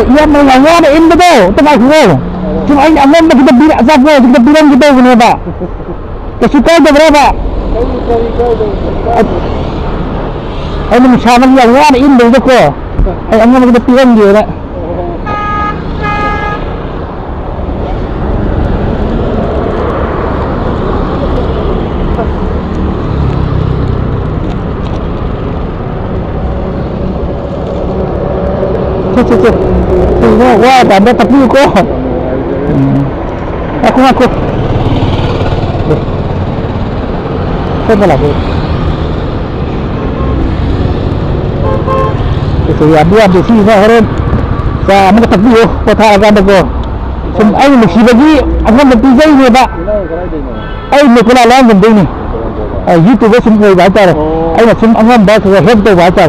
Yang mengawain betul tengah gua. Cuma ini aman kita bilang azab gua kita bilang gitu gini Pak. Kesuka aja berapa? Ini misalnya yang ada ini betul kok. Aman kita bilang dia nak. Cek. Wah, ada tapi kok. Aku. Saya lagi. Itu ya buat di sini orang. Saya mau tapi kota agak bagus. Semua ini mesti bagi aku lebih jauh ni Pak. Ini pula lain benda ni. YouTube semua baca. Ini semua orang baca web tu baca.